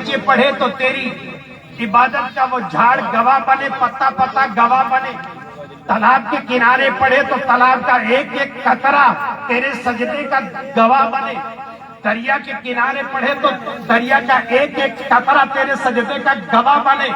बगीचे पढ़े तो तेरी इबादत का वो झाड़ गवाह बने, पत्ता पत्ता गवाह बने। तालाब के किनारे पढ़े तो तालाब का एक एक कतरा तेरे सजदे का गवाह बने। दरिया के किनारे पढ़े तो दरिया का एक एक कतरा तेरे सजदे का गवाह बने।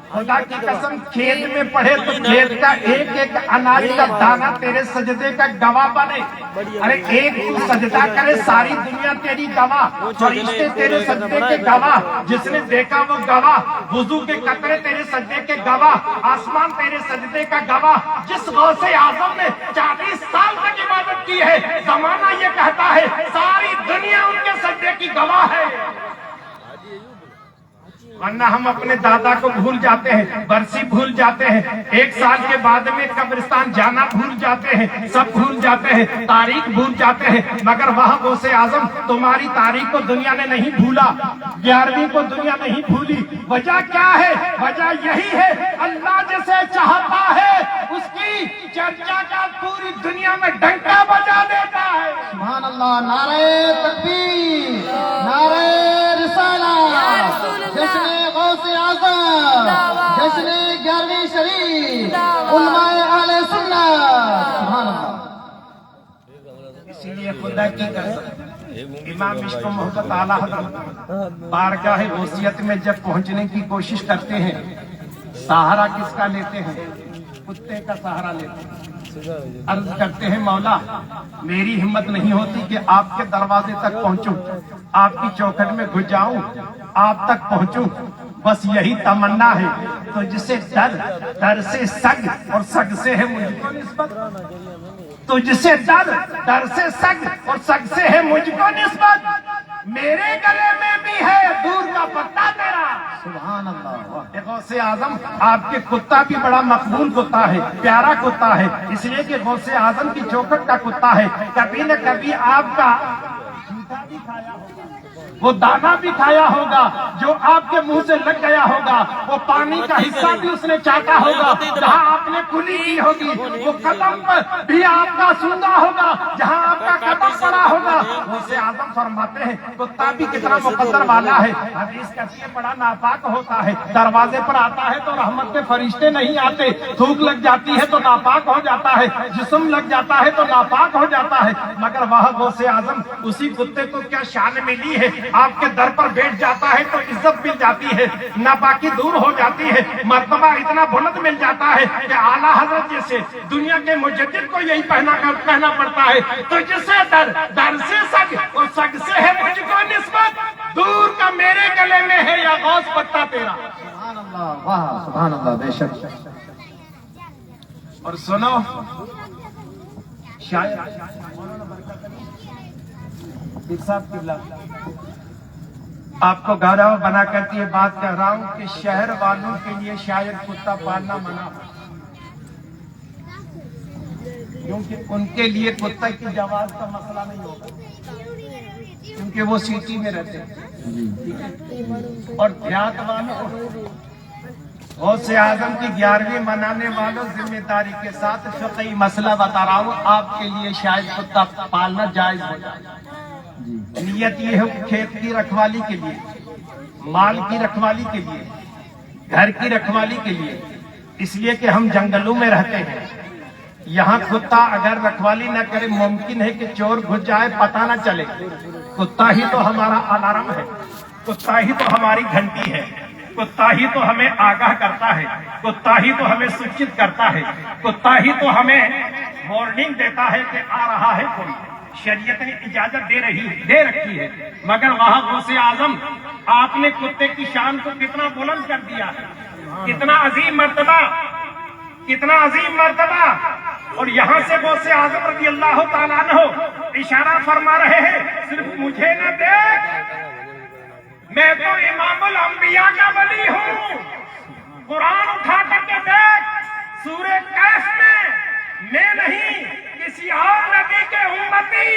खुदा की कसम खेत में पढ़े तो खेत का एक एक अनाज का दाना तेरे सजदे का गवाह बने। अरे एक तू सजदा करे सारी दुनिया तेरी गवाह, फरिश्ते तेरे सजदे के गवाह, जिसने देखा वो गवाह, वुजू के कतरे तेरे सजदे के गवाह, आसमान तेरे सजदे का गवाह। जिस गौसे आजम ने 40 साल तक इबादत की है, जमाना ये कहता है सारी दुनिया उनके सजदे की गवाह है। वरना हम अपने दादा को भूल जाते हैं, बरसी भूल जाते हैं, 1 साल के बाद में कब्रिस्तान जाना भूल जाते हैं, सब भूल जाते हैं, तारीख भूल जाते हैं। मगर वहाँ गौसे आजम तुम्हारी तारीख को दुनिया ने नहीं भूला, 11वीं को दुनिया नहीं भूली। वजह क्या है? वजह यही है, अल्लाह जिसे चाहता है उसकी चर्चा का पूरी दुनिया में डंका बजा देता है। सुभान अल्लाह, नारे तकबीर, नारे रिसालत, जश्न गौसे आज़म, जश्न 11वीं शरीफ, उलमाए अहले सुन्नत। सुभान अल्लाह। इसीलिए खुदा की कसम इमाम इश्क व मोहब्बत आला हज़रत बारगाह गौसियत में जब पहुंचने की कोशिश करते हैं, सहारा किसका लेते हैं? कुत्ते का सहारा लेते हैं। अर्ज करते हैं मौला मेरी हिम्मत नहीं होती कि आपके दरवाजे तक पहुंचूं, आपकी चौखट में घुस जाऊं, आप तक पहुंचूं, बस यही तमन्ना है। तो जिसे डर से सग और सग से है मुझको निस्बत, तो जिसे डर से सग और सग से है मुझको निस्बत, मेरे गले में भी है दूर का पत्ता तेरा। सुभान अल्लाह। गौसे आजम आपके कुत्ता भी बड़ा मकबूल कुत्ता है, प्यारा कुत्ता है, इसलिए कि गौसे आजम की चौखट का कुत्ता है। कभी न कभी आपका जूता भी खाया होगा, वो दाना भी खाया होगा जो आपके मुंह से लग गया होगा, वो पानी का हिस्सा भी उसने चाटा होगा जहां आपने कुली की होगी, वो कदम पर भी आपका सूंघा होगा जहां आपका कदम पड़ा होगा। गौसे आजम फरमाते हैं कुत्ता भी कितना मुकद्दर वाला है। हदीस कहती है बड़ा नापाक होता है, दरवाजे पर आता है तो रहमत के फरिश्ते नहीं आते, थूक लग जाती है तो नापाक हो जाता है, जिस्म लग जाता है तो नापाक हो जाता है। मगर वह गौसे आजम उसी कुत्ते को क्या शान मिली है, आपके दर पर बैठ जाता है तो इज्जत मिल जाती है, नापाकी दूर हो जाती है, मर्तबा इतना बुलंद मिल जाता है कि आला हजरत जैसे दुनिया के मुजद्दिद को यही कहना पड़ता है। तो जिसे डर से सग और सग से है मुझको निस्बत, दूर का मेरे गले में है या गौस पत्ता तेरा। सुभान अल्लाह, वाह सुभान अल्लाह, बेशक। और सुनो शायद आपको गौरव बना करके ये बात कह रहा हूं कि शहर वालों के लिए शायद कुत्ता पालना मना हो, क्योंकि उनके लिए कुत्ता की जवाज का मसला नहीं होगा, क्योंकि वो सिटी में रहते हैं। और देहात वालों गौसे आजम की 11वीं मनाने वालों जिम्मेदारी के साथ फिक़ही मसला बता रहा हूँ, आपके लिए शायद कुत्ता पालना जायज हो जाए। नियत ये है खेत की रखवाली के लिए, माल की रखवाली के लिए, घर की रखवाली के लिए, इसलिए कि हम जंगलों में रहते हैं। यहाँ कुत्ता अगर रखवाली न करे मुमकिन है कि चोर घुस जाए पता न चले। कुत्ता ही तो हमारा अलार्म है, कुत्ता ही तो हमारी घंटी है, कुत्ता ही तो हमें आगाह करता है, कुत्ता ही तो हमें सूचित करता है, कुत्ता ही तो हमें वार्निंग देता है कि आ रहा है कोई। शरीयत ने इजाजत दे रखी है, मगर वहां गौसे आजम आपने कुत्ते की शान को कितना बुलंद कर दिया है, कितना अजीम मर्तबा, कितना अजीम मर्तबा। और यहाँ से गौसे आजम रज़ी अल्लाह ताला अन्हु इशारा फरमा रहे हैं, सिर्फ मुझे न देख, मैं तो इमामुल अंबिया का वली हूँ। कुरान उठा करके देख, सूरह कैफ में मैं नहीं किसी और नबी के उम्मती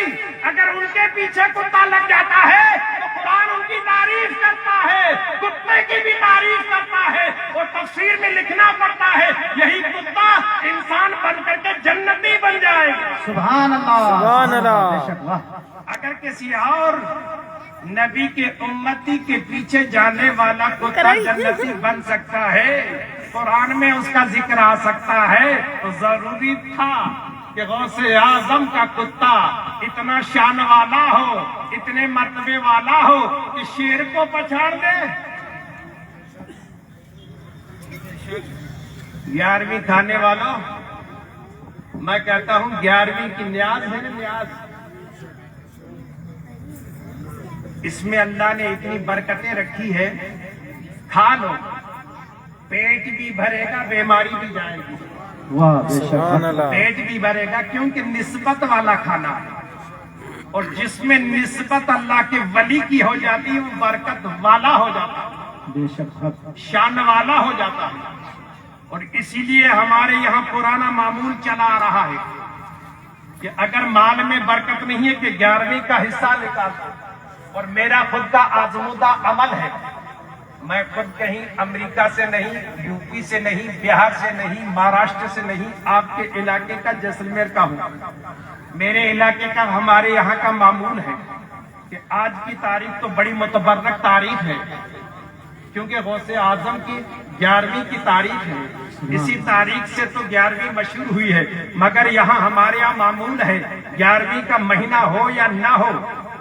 अगर उनके पीछे कुत्ता लग जाता है तो कुरान उनकी तारीफ करता है, कुत्ते की भी तारीफ करता है, और तफसीर में लिखना पड़ता है यही कुत्ता इंसान बन करके जन्नती बन जाएगा। सुभान अल्लाह, सुभान अल्लाह। अगर किसी और नबी के उम्मती के पीछे जाने वाला कुत्ता जन्नती बन सकता है, कुरान में उसका जिक्र आ सकता है, तो जरूरी था कि गौसे आजम का कुत्ता इतना शान वाला हो, इतने मर्तबे वाला हो कि शेर को पछाड़ दे। 11वीं खाने वालों, मैं कहता हूं 11वीं की न्याज है ना, न्याज। इसमें अल्लाह ने इतनी बरकतें रखी है, खा लो, पेट भी भरेगा, बीमारी भी जाएगी। वाह बेशक, पेट भी भरेगा, क्योंकि निस्बत वाला खाना है, और जिसमें निस्बत अल्लाह के वली की हो जाती है वो बरकत वाला हो जाता है, बेशक, शान वाला हो जाता है। और इसीलिए हमारे यहाँ पुराना मामूल चला आ रहा है कि अगर माल में बरकत नहीं है कि 11वीं का हिस्सा निकाल दो। और मेरा खुद का आजमूदा अमल है, मैं खुद कहीं अमेरिका से नहीं, यूपी से नहीं, बिहार से नहीं, महाराष्ट्र से नहीं, आपके इलाके का जैसलमेर का हूँ। मेरे इलाके का, हमारे यहाँ का मामूल है कि आज की तारीख तो बड़ी मुतबर्रक तारीख है, क्योंकि गौसे आजम की 11वीं की तारीख है। इसी तारीख से तो 11वीं मशहूर हुई है, मगर यहाँ हमारे यहाँ मामूल है 11वीं का महीना हो या ना हो,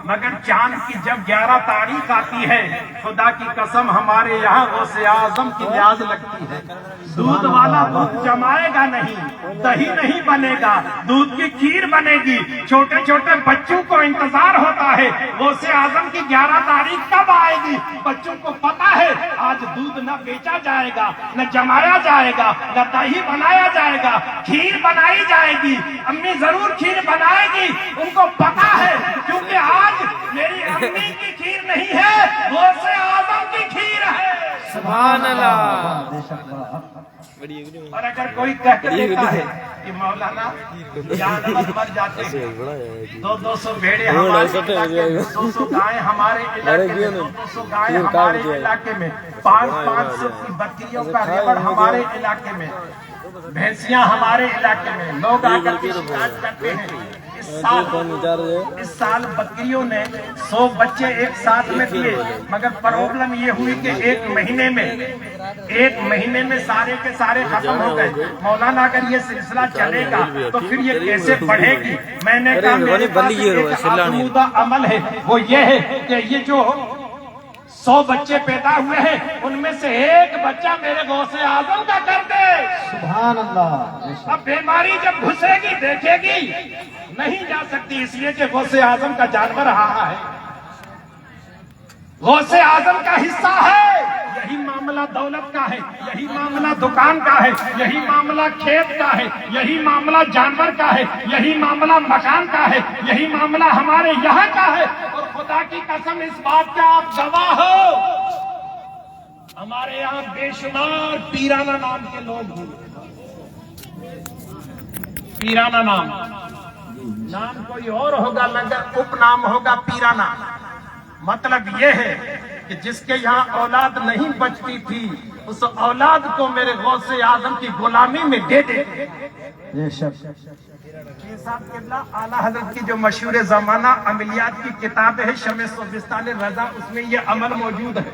मगर चांद की जब 11 तारीख आती है, खुदा की कसम हमारे यहाँ गौसे आजम की न्याज लगती है। दूध वाला दूध जमाएगा नहीं, दही नहीं बनेगा, दूध की खीर बनेगी। छोटे छोटे बच्चों को इंतजार होता है गौसे आजम की 11 तारीख कब आएगी। बच्चों को पता है आज दूध न बेचा जाएगा, न जमाया जाएगा, न दही बनाया जाएगा, खीर बनाई जाएगी। अम्मी जरूर खीर बनाएगी, उनको पता है, क्योंकि आज मेरी अम्मी की खीर नहीं है, गौसे आजम की खीर है। सुभान अल्लाह। और अगर कोई कह के देता है कि मौलाना जानवर मर जाते हैं, 200 भेड़े हमारे इलाके में, 200 गायें हमारे इलाके में, 200 गायें हमारे इलाके में, 500 की बकरियों का रेवड़ हमारे इलाके में, भैंसियां हमारे इलाके में, लोग आकर के शिकायत करते हैं। इस साल बकरियों ने 100 बच्चे एक साथ में दिए, मगर प्रॉब्लम ये हुई कि एक महीने में सारे के सारे खत्म हो गए। मौलाना अगर ये सिलसिला चलेगा तो फिर ये कैसे बढ़ेगी। मैंने कहा मेरे पास एक आजमूदा अमल है, वो ये है कि ये जो 100 बच्चे पैदा हुए हैं उनमें से एक बच्चा मेरे गौसे आजम का कर दे। सुभान अल्लाह। अब बीमारी जब घुसेगी देखेगी नहीं जा सकती, इसलिए कि गौसे आजम का जानवर रहा है, गौसे आजम का हिस्सा है। यही मामला दौलत का है, यही मामला दुकान का है, यही मामला खेत का है, यही मामला जानवर का है, यही मामला मकान का है, यही मामला हमारे यहाँ का है। और खुदा की कसम इस बात का आप गवाह हो, हमारे यहाँ बेशुमार पीराना नाम के लोग हैं। पीराना नाम कोई और होगा मगर उपनाम होगा पीराना। मतलब ये है कि जिसके यहाँ औलाद नहीं बचती थी उस औलाद को मेरे गौसे आजम की गुलामी में दे दे। आला हजरत की जो मशहूर जमाना अमलियात की किताब है शमे सोबिस्तान रजा, उसमें ये अमल मौजूद है।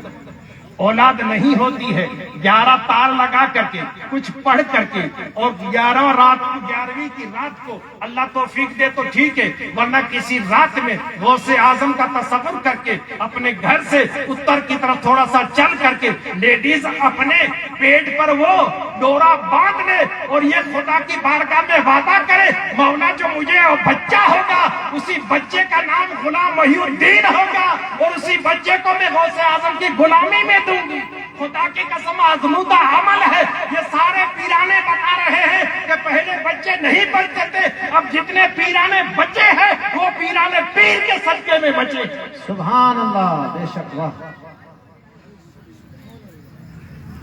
औलाद नहीं होती है, 11 तार लगा करके कुछ पढ़ करके, और 11वीं की रात को अल्लाह तौफीक दे तो ठीक है, वरना किसी रात में गौसे आजम का तसव्वुर करके अपने घर से उत्तर की तरफ थोड़ा सा चल करके लेडीज अपने पेट पर वो डोरा बांध ले और ये खुदा की बारगाह में वादा करे, मौला जो मुझे बच्चा होगा उसी बच्चे का नाम गुलाम मोहिउद्दीन होगा और उसी बच्चे को मैं गौसे आजम की गुलामी में दूंगी। खुदा की कसम आजमूदा अमल है। ये सारे पीराने बता रहे हैं कि पहले बच्चे नहीं बचते थे, अब जितने पीराने बच्चे हैं वो पीराने पीर के सदके में बचे। सुभान अल्लाह, बेशक वाह।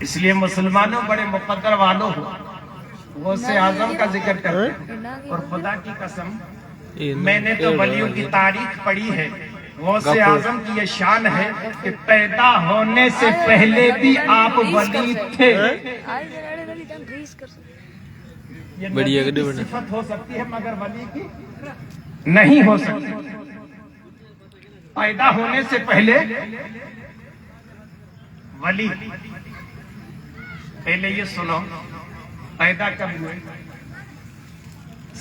इसलिए मुसलमानों बड़े मुकद्दर वालों हो, गौसे आजम का जिक्र करते हैं। और खुदा की कसम मैंने तो वलियों की तारीख पढ़ी है, गौसे आजम की ये शान है कि पैदा होने से पहले भी आप वली थे। ये सिफत हो सकती है मगर वली की नहीं हो सकती। پیدا ہونے سے پہلے ولی، پہلے یہ سنو پیدا کب ہوئے؟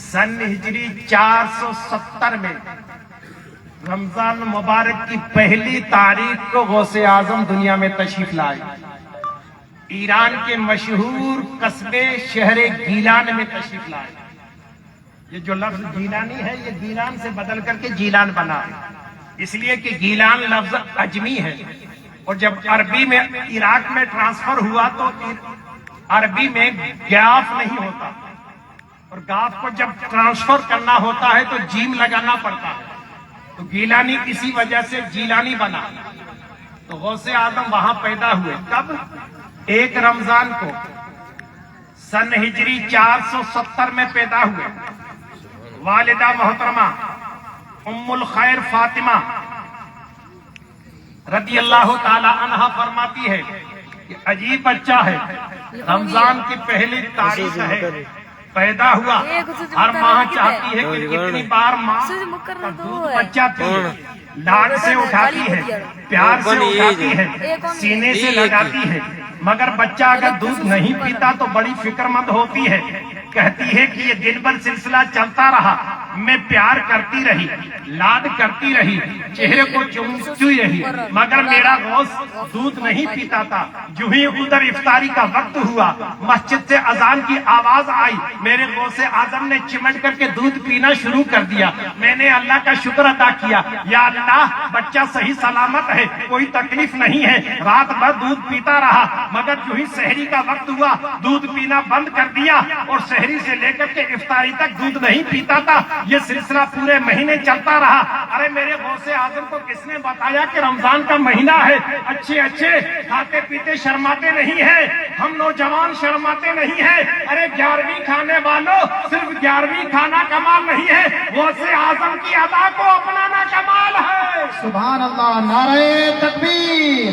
سن ہجری 470 میں رمضان مبارک کی پہلی تاریخ کو غوث اعظم دنیا میں تشریف لائے۔ ایران کے مشہور قصبے شہر گیلان میں تشریف لائے۔ یہ جو لفظ گیلانی ہے یہ گیلان سے بدل کر کے جیلان بنا ہے، اس لیے کہ گیلان لفظ اجمی ہے، اور جب عربی میں عراق میں ٹرانسفر ہوا تو عربی میں گاف نہیں ہوتا، اور گاف کو جب ٹرانسفر کرنا ہوتا ہے تو جیم لگانا پڑتا ہے، تو گیلانی اسی وجہ سے جیلانی بنا۔ تو غوث اعظم وہاں پیدا ہوئے کب؟ 1 رمضان کو سن ہجری 470 میں پیدا ہوئے۔ والدہ محترمہ ام الخیر فاطمہ رضی اللہ تعالی عنہا فرماتی ہے کہ عجیب بچہ ہے، رمضان کی پہلی تاریخ ہے، پیدا ہوا، ہر ماں چاہتی ہے کہ کتنی بار ماں کا دودھ بچہ پیے، لاڈ سے اٹھاتی ہے، پیار سے اٹھاتی ہے، سینے سے لگاتی ہے، مگر بچہ اگر دودھ نہیں پیتا تو بڑی فکر مند ہوتی ہے، کہتی ہے کہ یہ دن بھر سلسلہ چلتا رہا، میں پیار کرتی رہی، لاڈ کرتی رہی، چہرے کو چومتی رہی، مگر میرا غوث دودھ نہیں پیتا تھا۔ جو ہی ادھر افطاری کا وقت ہوا، مسجد سے اذان کی آواز آئی، میرے غوث اعظم نے چمٹ کر کے دودھ پینا شروع کر دیا۔ میں نے اللہ کا شکر ادا کیا، یا اللہ بچہ صحیح سلامت ہے، کوئی تکلیف نہیں ہے۔ رات بھر دودھ پیتا رہا، مگر جو ہی سحری کا وقت ہوا دودھ پینا بند کر دیا، اور سحری سے لے کر کے افطاری تک دودھ نہیں پیتا تھا۔ یہ سلسلہ پورے مہینے چلتا رہا۔ ارے میرے غوث اعظم کو کس نے بتایا کہ رمضان کا مہینہ ہے؟ اچھے کھاتے پیتے شرماتے نہیں ہیں، ہم نوجوان شرماتے نہیں ہیں۔ ارے 11ویں کھانے والوں، صرف 11ویں کھانا کمال نہیں ہے، غوث اعظم کی ادا کو اپنانا کمال ہے۔ سبحان اللہ، نعرہ تکبیر۔